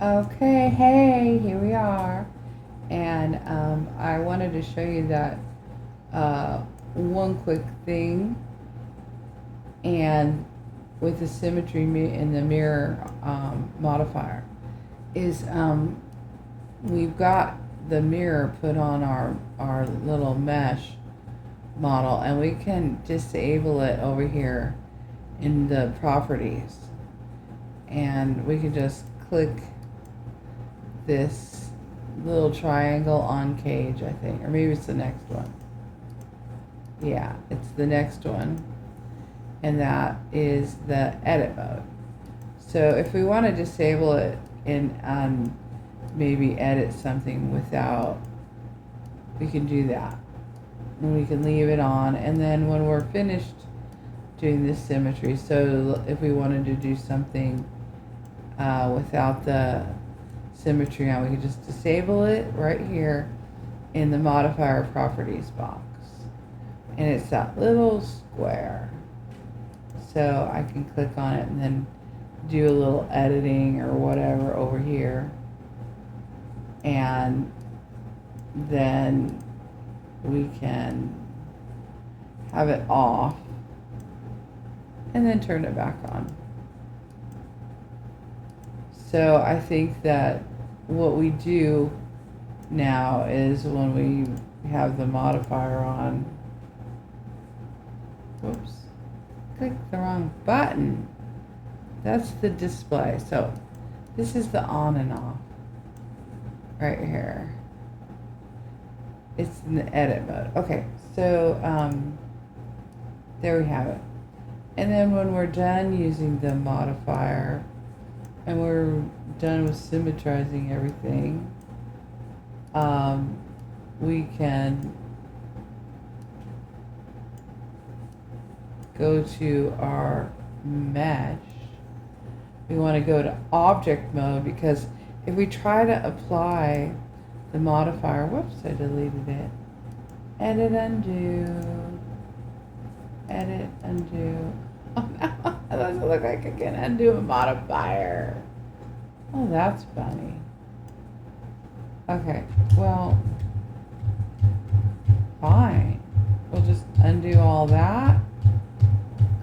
Okay, hey, here we are. And I wanted to show you that one quick thing. And with the symmetry in the mirror modifier is we've got the mirror put on our little mesh model, and we can disable it over here in the properties. And we can just click this little triangle on cage, I think, or maybe it's the next one. Yeah, it's the next one, and that is the edit mode. So if we want to disable it and maybe edit something without, we can do that, and we can leave it on, and then when we're finished doing this symmetry, so if we wanted to do something without the symmetry on, we can just disable it right here in the modifier properties box, and it's that little square, so I can click on it and then do a little editing or whatever over here, and then we can have it off and then turn it back on. So I think that what we do now is when we have the modifier on, whoops, clicked the wrong button. That's the display. So this is the on and off right here. It's in the edit mode. Okay, so there we have it. And then when we're done using the modifier and we're done with symmetrizing everything, we can go to our mesh. We want to go to object mode, because if we try to apply the modifier, whoops, I deleted it. Edit, undo. Edit, undo. Oh no, it doesn't look like I can undo a modifier. Oh, that's funny. Okay, well, fine. We'll just undo all that.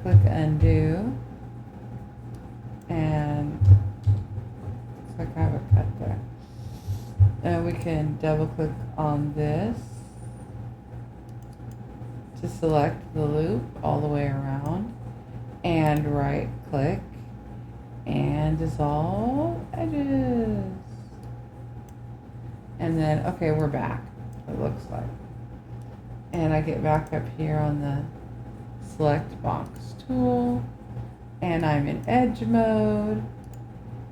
Click undo. And looks like I have a cut there. And we can double click on this to select the loop all the way around, and right click and dissolve edges. And then, okay, we're back, it looks like. And I get back up here on the select box tool, and I'm in edge mode,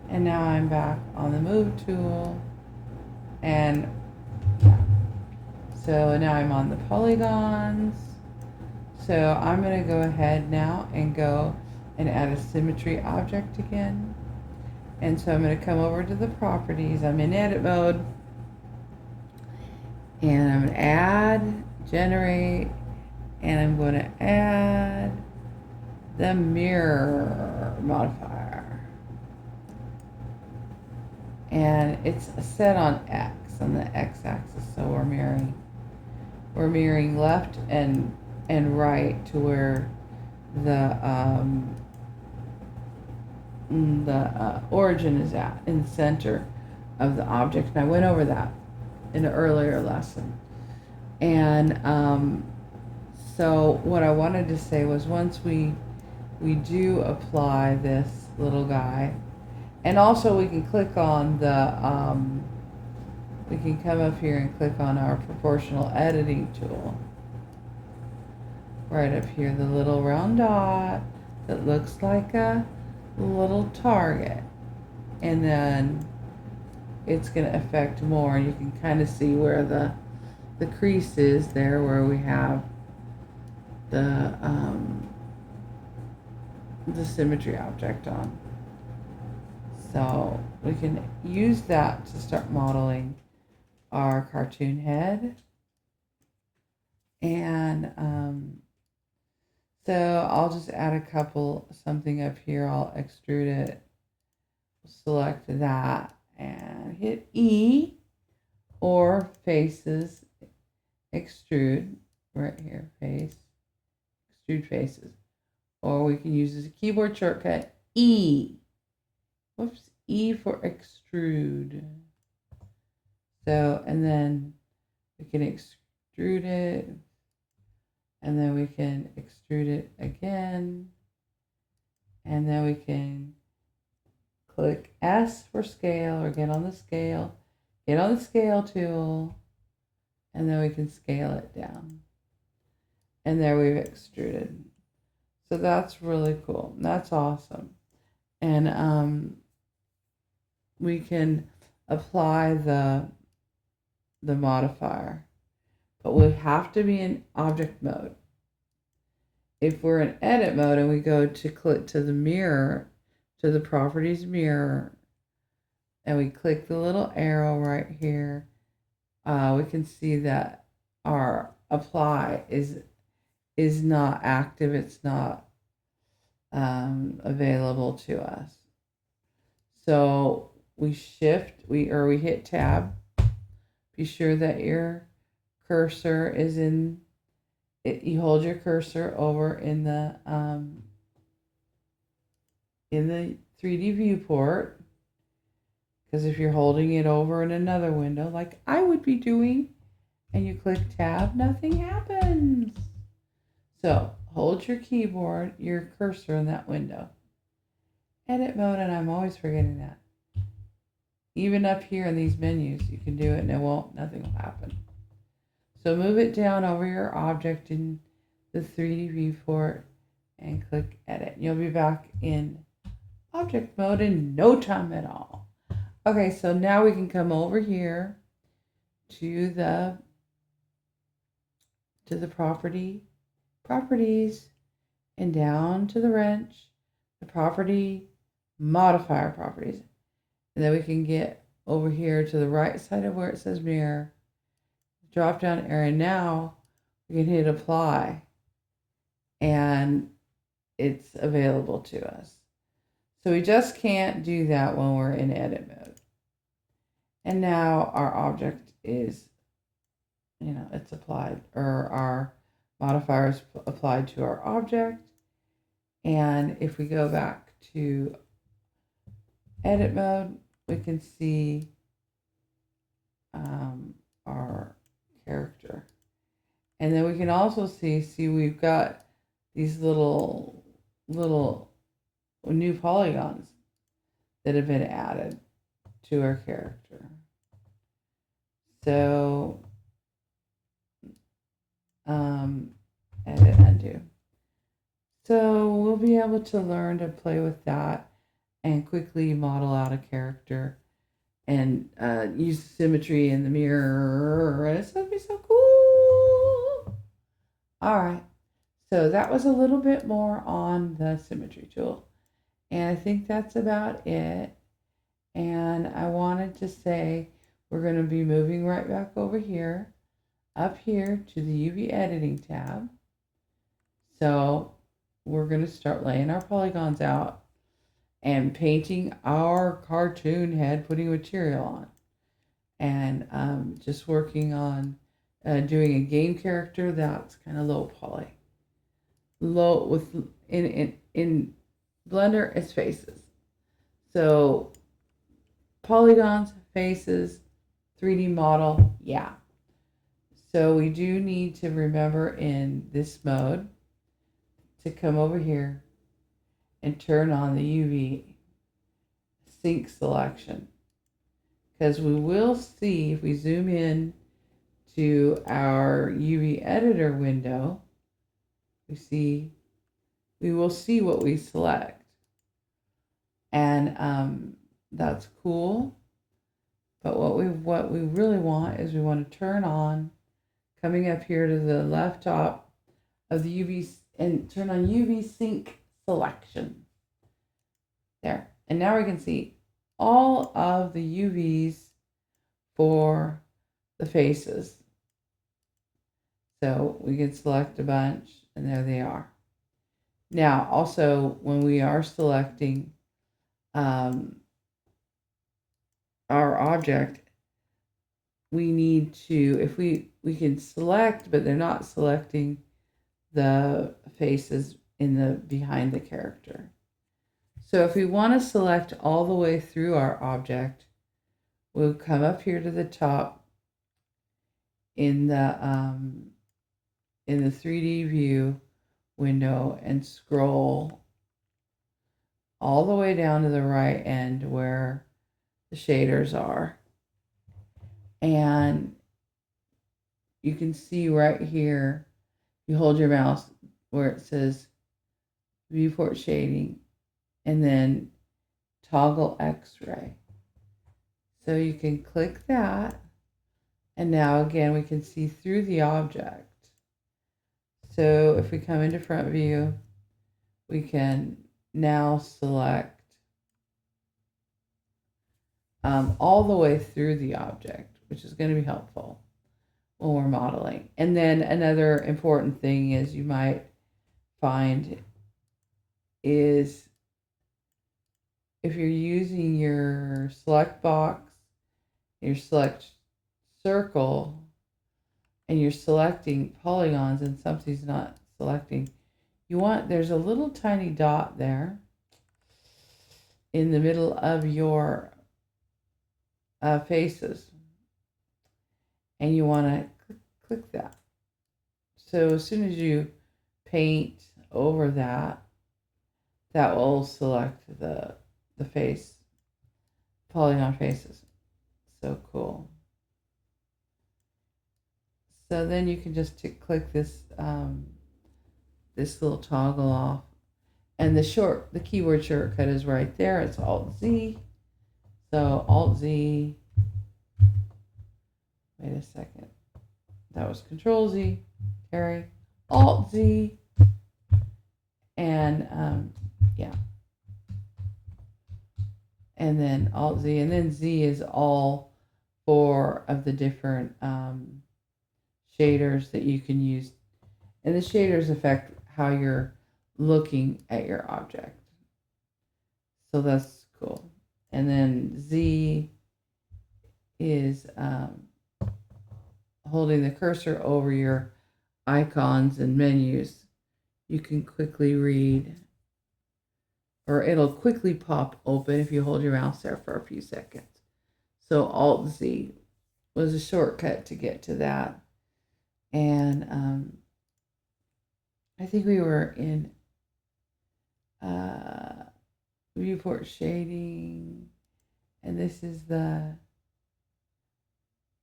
and now I'm back on the move tool, and yeah. So now I'm on the polygons. So I'm going to go ahead now and go and add a symmetry object again. And so I'm going to come over to the properties. I'm in edit mode. And I'm going to add, generate, and I'm going to add the mirror modifier. And it's set on X, on the X axis. So we're mirroring left and right to where the origin is at, in the center of the object. And I went over that in an earlier lesson. And so what I wanted to say was, once we do apply this little guy, and also we can click on the we can come up here and click on our proportional editing tool. Right up here, the little round dot that looks like a little target, and then it's going to affect more. You can kind of see where the crease is there, where we have the symmetry object on. So we can use that to start modeling our cartoon head. And so I'll just add a couple, something up here. I'll extrude it, select that, and hit E, or faces, extrude, right here, face, extrude faces. Or we can use as a keyboard shortcut, E. Whoops, E for extrude. So, and then we can extrude it, and then we can extrude it again, and then we can click S for scale, or get on the scale tool, and then we can scale it down. And there we've extruded. So that's really cool. That's awesome. And we can apply the modifier, but we have to be in object mode. If we're in edit mode and we go to click to the mirror, to the properties mirror, and we click the little arrow right here, we can see that our apply is not active. It's not available to us. So we hit tab. Be sure that your cursor is in it. You hold your cursor over in the 3D viewport, because if you're holding it over in another window, like I would be doing, and you click tab, nothing happens. So hold your cursor in that window. Edit mode, and I'm always forgetting that. Even up here in these menus, you can do it and nothing will happen. So move it down over your object in the 3D viewport and click edit. You'll be back in object mode in no time at all. Okay, so now we can come over here to the properties, and down to the wrench, the property modifier properties. And then we can get over here to the right side of where it says mirror, drop down area. Now we can hit apply, and it's available to us. So we just can't do that when we're in edit mode. And now our object is, it's applied, or our modifier is applied to our object. And if we go back to edit mode, we can see our character. And then we can also see we've got these little new polygons that have been added to our character. So edit, undo. So we'll be able to learn to play with that and quickly model out a character and use symmetry in the mirror. And it's going to be so cool. All right. So that was a little bit more on the symmetry tool. And I think that's about it. And I wanted to say we're going to be moving right back over here, up here to the UV editing tab. So we're going to start laying our polygons out and painting our cartoon head, putting material on. And just working on doing a game character that's kind of low poly. Low with in Blender, it's faces. So polygons, faces, 3D model, yeah. So we do need to remember in this mode to come over here and turn on the UV sync selection, because we will see, if we zoom in to our UV editor window, we will see what we select. And that's cool. But what we really want is we want to turn on, coming up here to the left top of the UV, and turn on UV sync selection. There. And now we can see all of the UVs for the faces. So we can select a bunch, and there they are. Now, also, when we are selecting our object, we need to, if we can select, but they're not selecting the faces in the behind the character. So if we want to select all the way through our object, we'll come up here to the top in the 3D view window and scroll all the way down to the right end where the shaders are. And you can see right here, you hold your mouse where it says viewport shading and then toggle X-ray. So you can click that, and now again we can see through the object. So if we come into front view, we can now select all the way through the object, which is going to be helpful when we're modeling. And then another important thing is you might find is if you're using your select box, your select circle, and you're selecting polygons and something's not selecting, there's a little tiny dot there in the middle of your faces, and you want to click that. So as soon as you paint over that, that will select the face, polygon faces. So cool. So then you can just click this this little toggle off, and the keyword shortcut is right there. It's Alt Z. So Alt Z. Wait a second. That was Control Z. Terry. Alt Z. And yeah. And then Alt Z, and then Z is all 4 of the different shaders that you can use. And the shaders affect how you're looking at your object. So that's cool. And then Z is holding the cursor over your icons and menus. You can quickly read, or it'll quickly pop open if you hold your mouse there for a few seconds. So Alt Z was a shortcut to get to that. And I think we were in viewport shading, and this is the,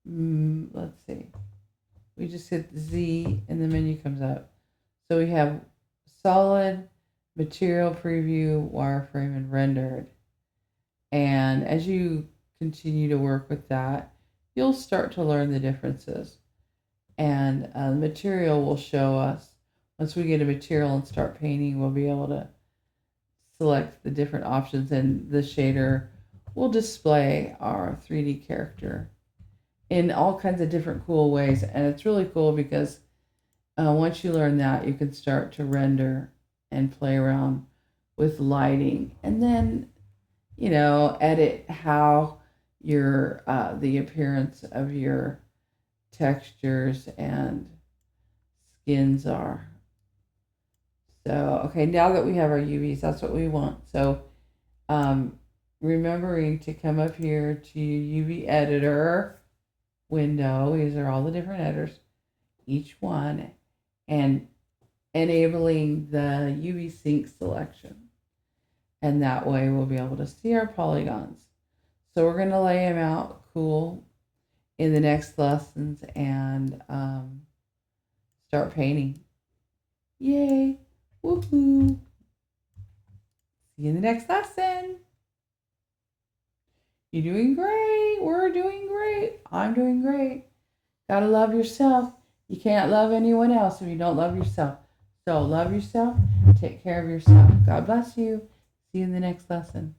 let's see, we just hit Z and the menu comes up. So we have solid, material preview, wireframe, and rendered. And as you continue to work with that, you'll start to learn the differences. And the material will show us, once we get a material and start painting, we'll be able to select the different options, and the shader will display our 3D character in all kinds of different cool ways. And it's really cool because once you learn that, you can start to render and play around with lighting, and then, edit how your the appearance of your textures and skins are. So, okay, now that we have our UVs, that's what we want. So, remembering to come up here to UV editor window. These are all the different editors, each one, and enabling the UV sync selection. And that way we'll be able to see our polygons. So we're going to lay them out cool in the next lessons and start painting. Yay! Woohoo! See you in the next lesson. You're doing great. We're doing great. I'm doing great. Gotta love yourself. You can't love anyone else if you don't love yourself. So love yourself. Take care of yourself. God bless you. See you in the next lesson.